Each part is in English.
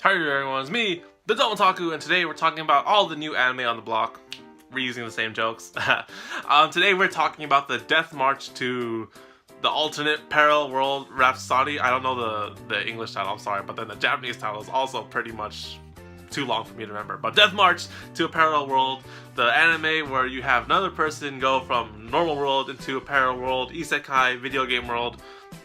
Hi everyone, it's me, TheDomotaku, and today we're talking about all the new anime on the block. Reusing the same jokes. Today we're talking about the Death March to the alternate parallel world Rhapsody. I don't know the English title, I'm sorry, but then the Japanese title is also pretty much too long for me to remember. But Death March to a parallel world, the anime where you have another person go from normal world into a parallel world, isekai, video game world,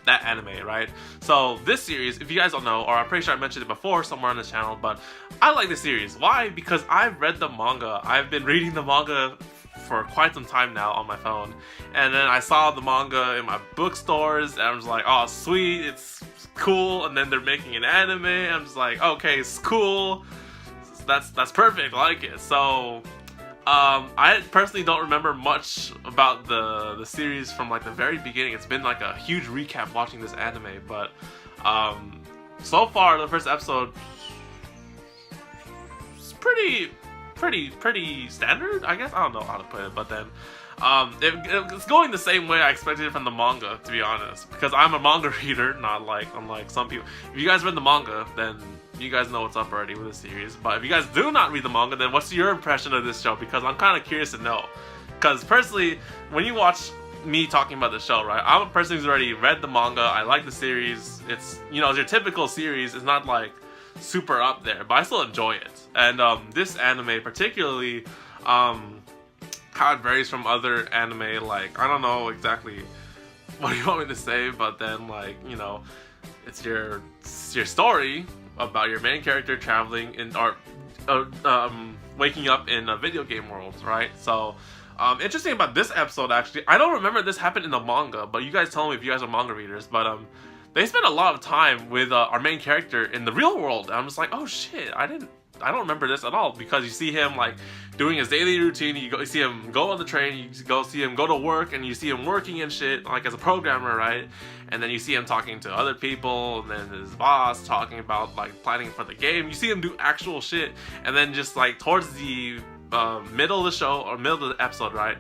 that anime, right? So this series, if you guys don't know, or I'm pretty sure I mentioned it before somewhere on the channel, but I like this series. Why? Because I've read the manga. I've been reading the manga for quite some time now on my phone, and then I saw the manga in my bookstores and I was like, oh sweet, it's cool. And then they're making an anime. I'm just like, okay, it's cool, that's perfect, I like it. So I personally don't remember much about the series from like the very beginning. It's been like a huge recap watching this anime, but so far the first episode is pretty standard, I guess. I don't know how to put it, but then it's going the same way I expected it from the manga, to be honest, because I'm a manga reader, not like unlike some people. If you guys read the manga, then you guys know what's up already with this series. But if you guys do not read the manga, then what's your impression of this show? Because I'm kind of curious to know. Because personally, when you watch me talking about the show, right, I'm a person who's already read the manga. I like the series. It's, you know, it's your typical series. It's not like super up there, but I still enjoy it. And this anime particularly, how it varies from other anime, like, I don't know exactly what you want me to say, but then, like, you know, it's your story about your main character traveling in or waking up in a video game world, right? So interesting about this episode, actually, I don't remember this happened in the manga, but you guys tell me if you guys are manga readers, but they spent a lot of time with our main character in the real world, and I'm just like, oh shit, I don't remember this at all, because you see him like doing his daily routine. You see him go on the train, you see him go to work, and you see him working and shit, like as a programmer, right? And then you see him talking to other people, and then his boss talking about like planning for the game. You see him do actual shit, and then just like towards the middle of the show, or middle of the episode, right,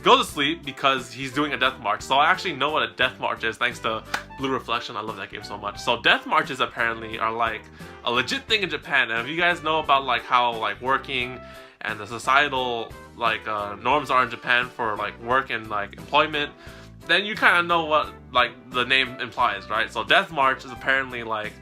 go to sleep because he's doing a death march. So I actually know what a death march is thanks to Blue Reflection. I love that game so much. So death marches apparently are like a legit thing in Japan, and if you guys know about like how like working and the societal like norms are in Japan for like work and like employment, then you kind of know what like the name implies, right? So death march is apparently like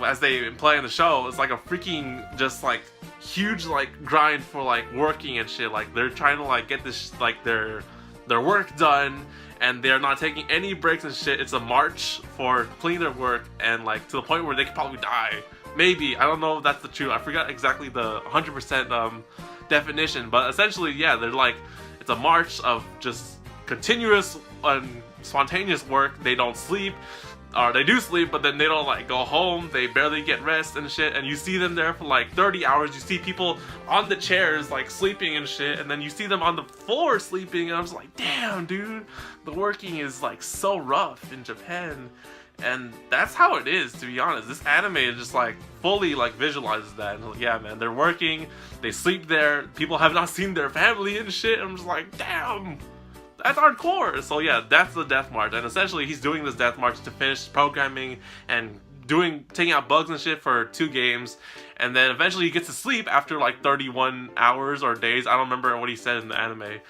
as they imply in the show, it's like a freaking just like huge like grind for like working and shit. Like they're trying to like get this like their work done, and they're not taking any breaks and shit. It's a march for completing their work, and like to the point where they could probably die. Maybe, I don't know if that's the truth. I forgot exactly the 100% definition, but essentially, yeah, they're like, it's a march of just continuous and spontaneous work. They don't sleep, or they do sleep, but then they don't like go home. They barely get rest and shit, and you see them there for like 30 hours. You see people on the chairs like sleeping and shit, and then you see them on the floor sleeping, and I was like, damn dude, the working is like so rough in Japan. And that's how it is, to be honest. This anime is just like fully like visualizes that. And like, yeah man, they're working, they sleep there, people have not seen their family and shit. I'm just like, damn, that's hardcore. So yeah, that's the death march, and essentially he's doing this death march to finish programming and taking out bugs and shit for 2 games, and then eventually he gets to sleep after like 31 hours or days. I don't remember what he said in the anime.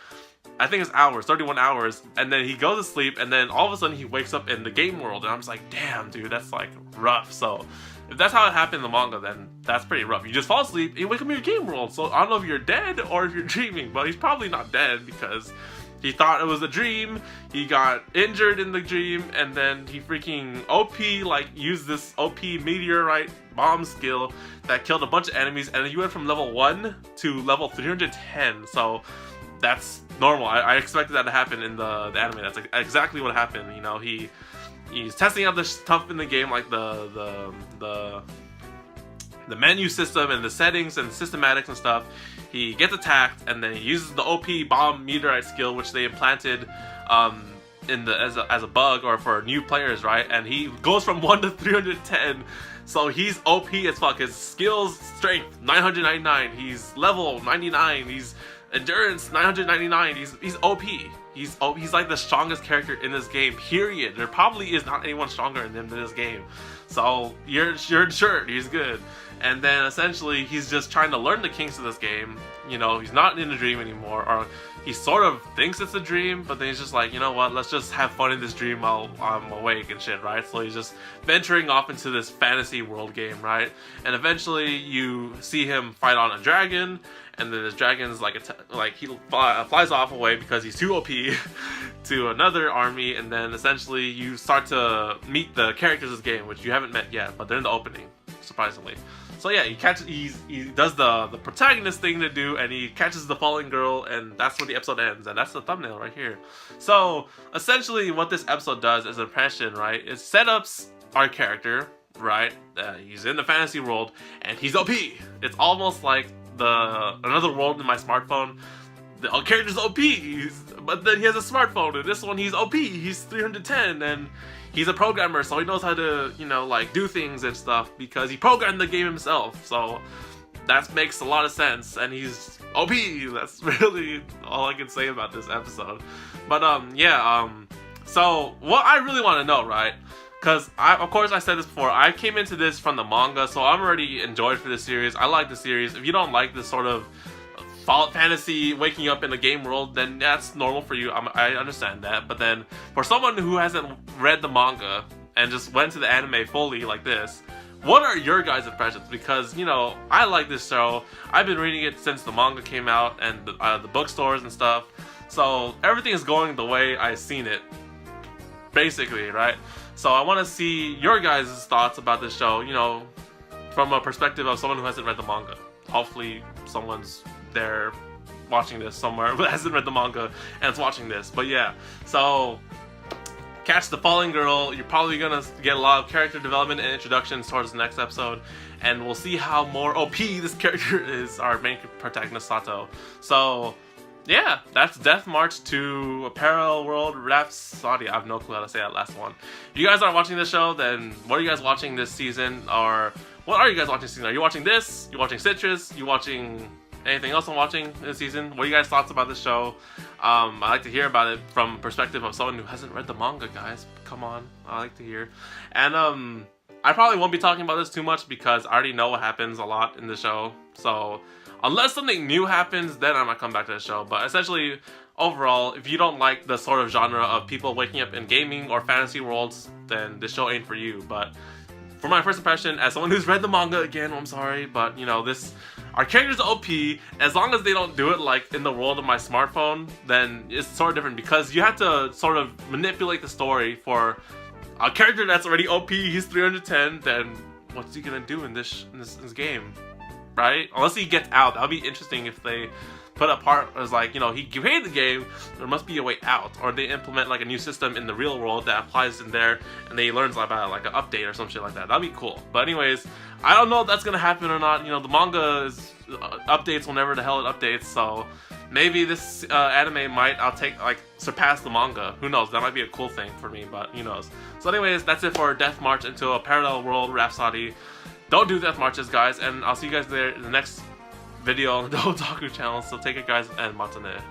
I think it's hours, 31 hours, and then he goes to sleep, and then all of a sudden he wakes up in the game world, and I'm just like, damn dude, that's like rough. So if that's how it happened in the manga, then that's pretty rough. You just fall asleep and you wake up in your game world. So I don't know if you're dead or if you're dreaming, but he's probably not dead because he thought it was a dream. He got injured in the dream, and then he freaking OP, like, used this OP meteorite bomb skill that killed a bunch of enemies, and then he went from level 1 to level 310. So that's normal. I expected that to happen in the anime. That's exactly what happened. You know, he's testing out the stuff in the game, like the menu system and the settings and systematics and stuff. He gets attacked, and then he uses the OP bomb meteorite skill, which they implanted as a bug or for new players, right? And he goes from 1 to 310. So he's OP as fuck. His skills strength 999. He's level 99. He's Endurance 999. He's OP. He's like the strongest character in this game. Period. There probably is not anyone stronger than him in this game. So you're sure he's good. And then essentially he's just trying to learn the kinks of this game. You know, he's not in a dream anymore, or he sort of thinks it's a dream, but then he's just like, you know what, let's just have fun in this dream while I'm awake and shit, right? So he's just venturing off into this fantasy world game, right? And eventually you see him fight on a dragon, and then this dragon's like he flies off away because he's too OP to another army, and then essentially you start to meet the characters of this game, which you haven't met yet, but they're in the opening, surprisingly. So yeah, he does the protagonist thing to do, and he catches the fallen girl, and that's where the episode ends, and that's the thumbnail right here. So essentially what this episode does as an impression, right, it setups our character, right? He's in the fantasy world, and he's OP. It's almost like another world in my smartphone. The character's OP, but then he has a smartphone, and this one he's OP, he's 310, and he's a programmer, so he knows how to, you know, like, do things and stuff because he programmed the game himself. So that makes a lot of sense, and he's OP. That's really all I can say about this episode. But so what I really want to know, right? Because of course I said this before, I came into this from the manga, so I'm already enjoyed for this series. I like the series. If you don't like this sort of fantasy waking up in the game world, then that's normal for you. I understand that. But then for someone who hasn't read the manga and just went to the anime fully like this, what are your guys' impressions? Because, you know, I like this show. I've been reading it since the manga came out and the bookstores and stuff. So everything is going the way I've seen it, basically, right? So I want to see your guys' thoughts about this show, you know, from a perspective of someone who hasn't read the manga. Hopefully someone's there watching this somewhere but hasn't read the manga and is watching this. But yeah, so catch the fallen girl. You're probably gonna get a lot of character development and introductions towards the next episode, and we'll see how more OP this character is, our main protagonist Sato. So yeah, that's Death March to a Parallel World Rhapsody. I have no clue how to say that last one. If you guys aren't watching this show, then what are you guys watching this season? Or what are you guys watching this season? Are you watching this? You watching Citrus? You watching anything else I'm watching this season? What are you guys' thoughts about this show? I like to hear about it from perspective of someone who hasn't read the manga, guys. Come on, I like to hear. And I probably won't be talking about this too much because I already know what happens a lot in the show. So unless something new happens, then I might come back to the show. But essentially, overall, if you don't like the sort of genre of people waking up in gaming or fantasy worlds, then this show ain't for you. But for my first impression, as someone who's read the manga, again, I'm sorry, but you know, our character's OP. As long as they don't do it like in the world of my smartphone, then it's sort of different because you have to sort of manipulate the story for a character that's already OP. He's 310. Then what's he gonna do in this game, right? Unless he gets out, that'll be interesting if they put a part as like, you know, he created the game, there must be a way out, or they implement like a new system in the real world that applies in there, and they learns about like an update or some shit like that. That'd be cool. But anyways, I don't know if that's gonna happen or not. You know, the manga is updates whenever the hell it updates, so maybe this anime might surpass the manga. Who knows? That might be a cool thing for me, but who knows. So anyways, that's it for Death March into a Parallel World Rhapsody. Don't do death marches, guys, and I'll see you guys there in the next video on the TheDomotaku channel. So take it, guys, and matane.